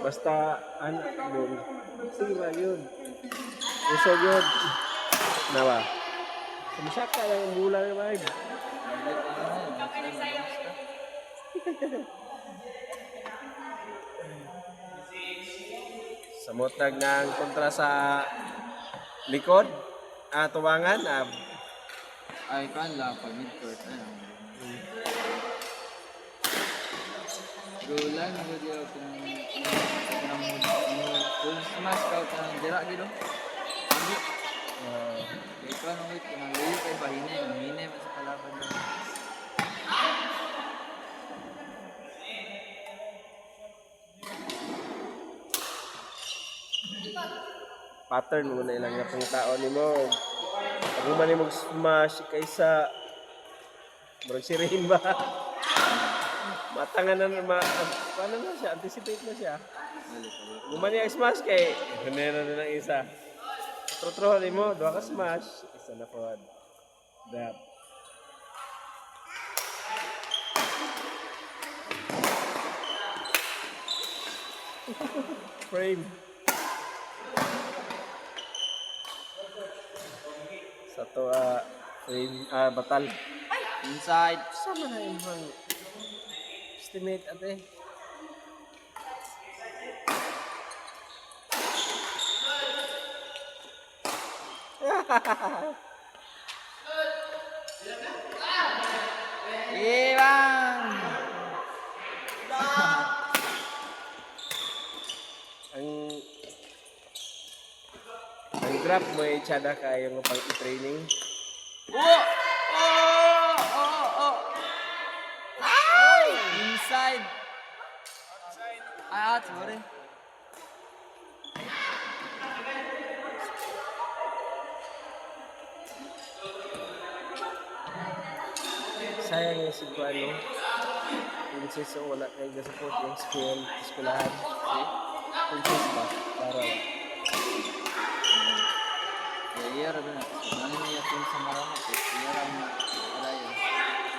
Basta, ano, yun. Sige ba, yun. Usog yun. Na ba? Sumisaka lang yung bulan na ba? Samotag ng kontra sa likod. Tuwangan. Ay, kan lang pag mid-court. Gulan, good yun. Full smash out ng dira gitu. Hindi. Ito ano wait, kung layo kay bahine, mahine sa kalaban doon. Pattern mo na ilang nga tao ni mo. Pag man mo smash kaysa murag sirihin ba? Matangan na paano na siya? Anticipate na siya. Guman niya smash kay meron na ng isa. Trotro ni mo, dua ka smash, isa na forward. That. Frame. Sa to frame batal. Inside. Sama na yung bang estimate ate. Ibang! ang grab mo ay tsada kayo ng pag-training. Oh! Oh! Oh! Oh! Ay! Inside! Ay, sorry. Sayang yung siguro ano. Princess o wala kayo support yung eskulahan. Princess ba? Para Iya, rabi na. Ano niya yung sa marama ko? Iya, rabi na. Wala yun.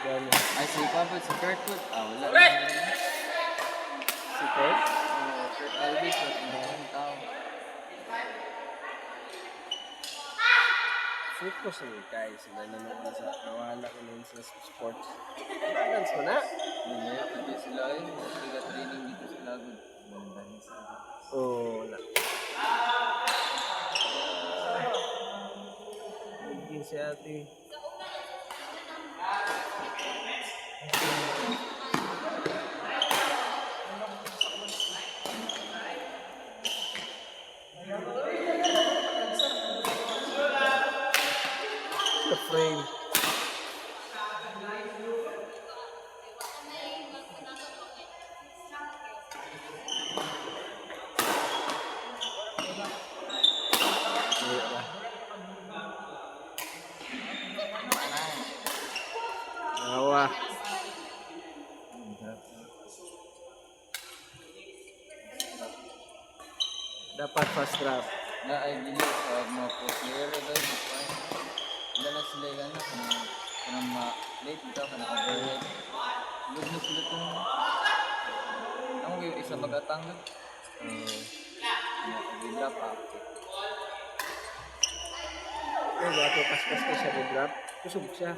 gano'n. Ay, si Papa, si Kurtwood. Wala. Si Kurt? Kurt Alvis, ang daming tao. Focus na yung guys. Sila na naman sa nawala ko na sa sports. Balance mo na. Mamaya dito sila eh. Sila training dito sa Lagod. Bandahin sila. Oo, wala. Naging si ate. The frame. Awa. Dapat fast draft. Na ay dili sa mga player dahil wala na sila ilan na kanang ma-late dito kanang overhead. Lug na sila itong ang yung isa mag-atang mag-drop up. Ay, bago paspas ka siya mag-draft. Kusog siya.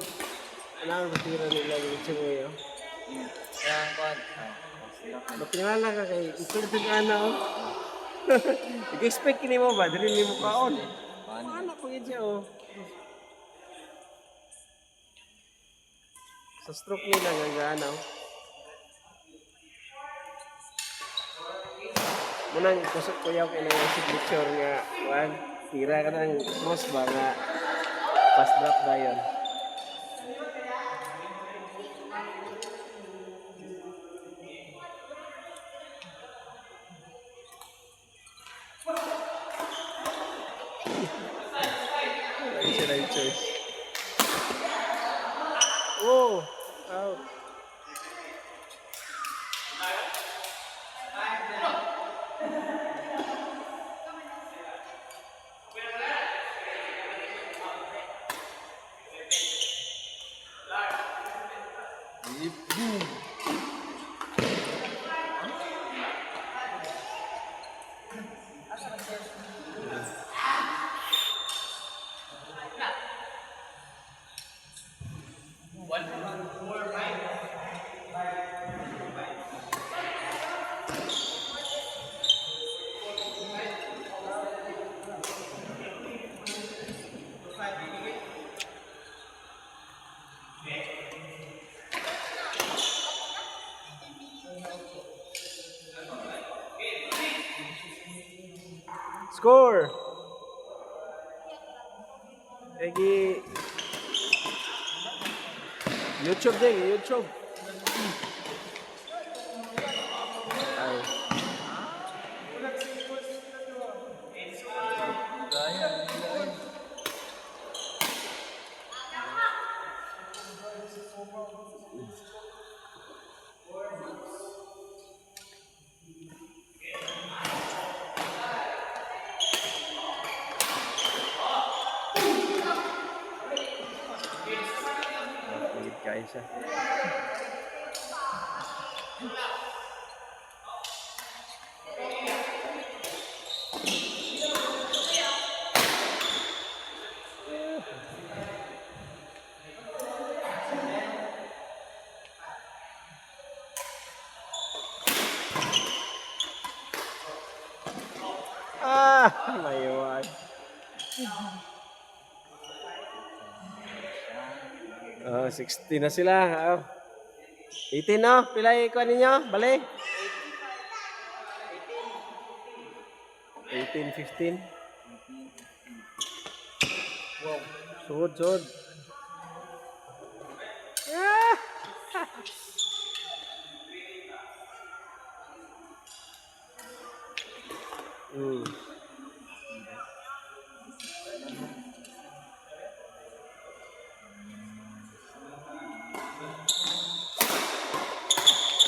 Kailangan matira nila yung tsingoy. Kaya ang kwan, Magpinala ka kay ipagdag ana oh. Nag-expect kini mo ba? Dili ni mo kaon. Anak ko yun siya oh. Sa stroke nila gagana oh. Munang kusok ko yaw kay nang signature nga wan. Tira ka ng cross ba nga fast drop ba yun? Wala siya na yung choice. Oh! Out. boom! Score! Egi... YouTube din, YouTube. Ay. Gaya, gaya. Pilit kayo siya. Ah, mayuwag. 60 na sila. 18 no? Pilay ko ninyo? Bali? 18, 15. Wow. Sud, sud. Ah!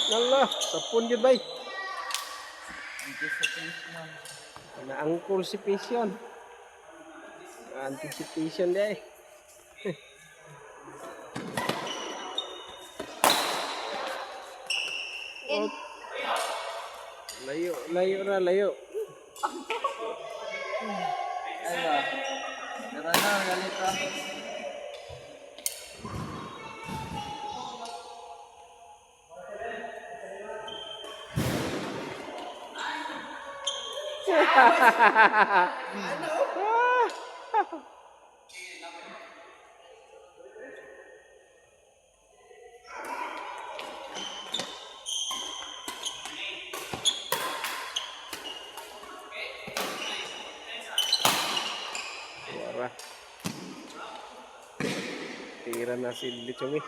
Allah, sapun yun bay. Anticipation. Na-anticipation. Anticipation dia eh. Oh. Layo, layo na, layo. Ay ba? Tara na, galit ka. Wara. Tira na si Lichumi.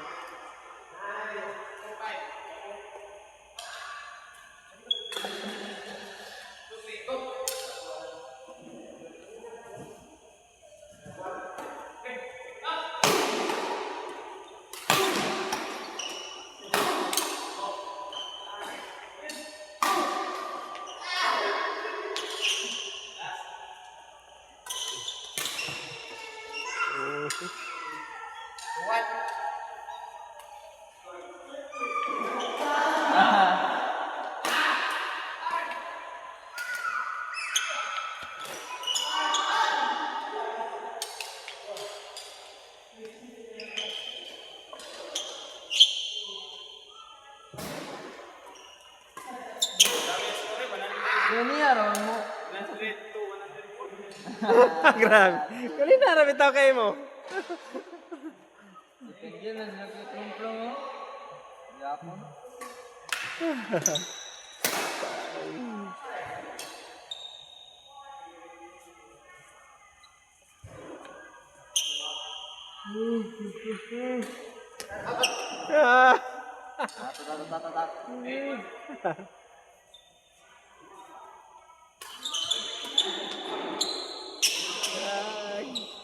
Yan araw mo. Grabe. Kanina na bitaw kayo mo. Ipigyan na nagkumplo mo. Yapon. Ah. Tatat.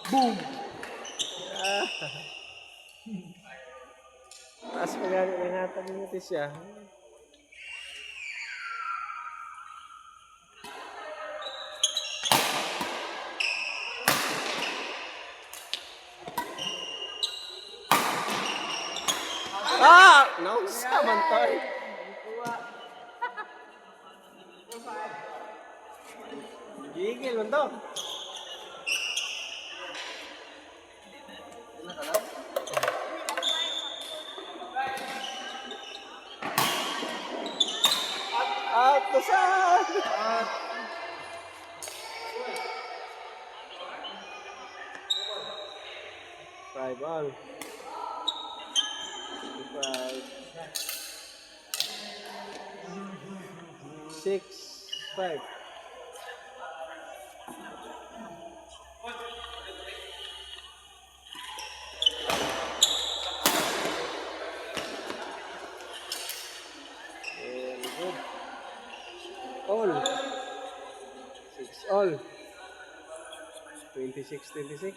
Boom! Taas pa gani ng hatag ng siya. Ah! Nausa man to eh. Gigil man to. Out to side! Five all. 5. 6, 5. Good. All. 6 all. 26-26.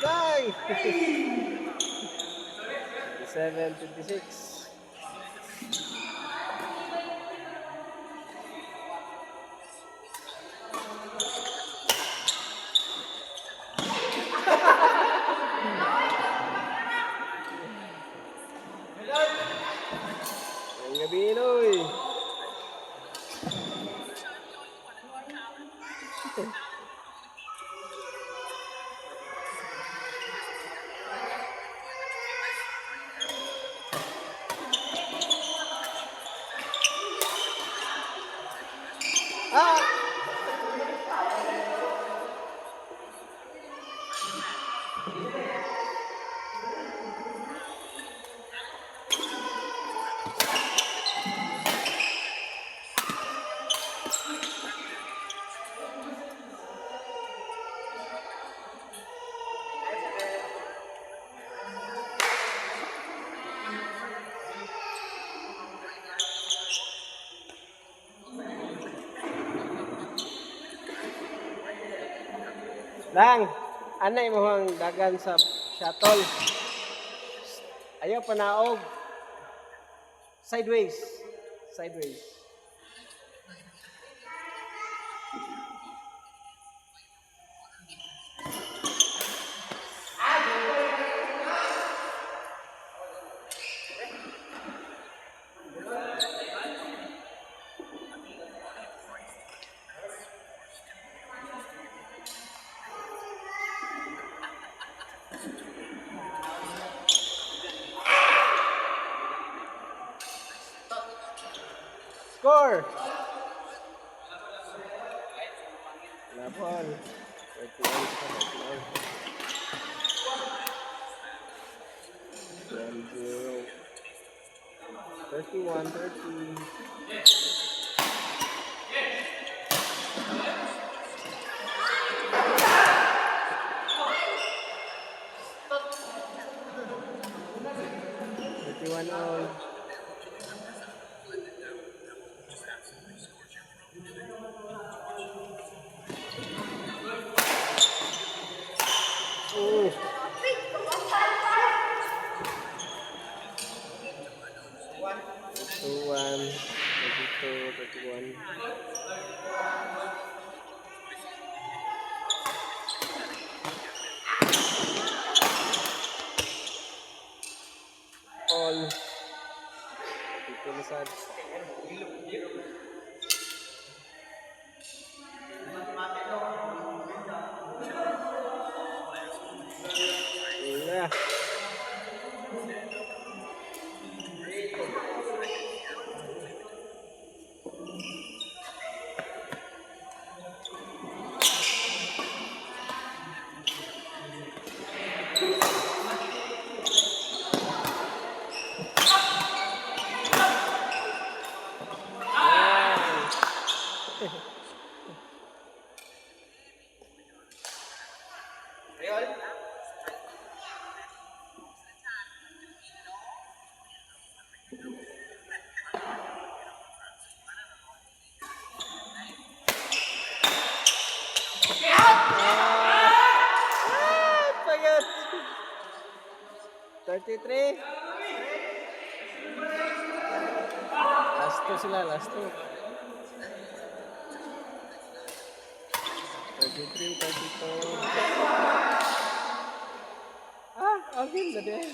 Guy! 27-26. Ang gabi, Noy. Ah! Lang, anay mo ang dagan sa shuttle. Ayaw panaog. Sideways. Sideways. Score! Labon. 31 sa 31. 31-30. One all. Oh. 2-1, 32-31. All. Ito na sad. Yeah. Pagat. 33. Last two sila, last two. 33, 32. Ah, okay na din.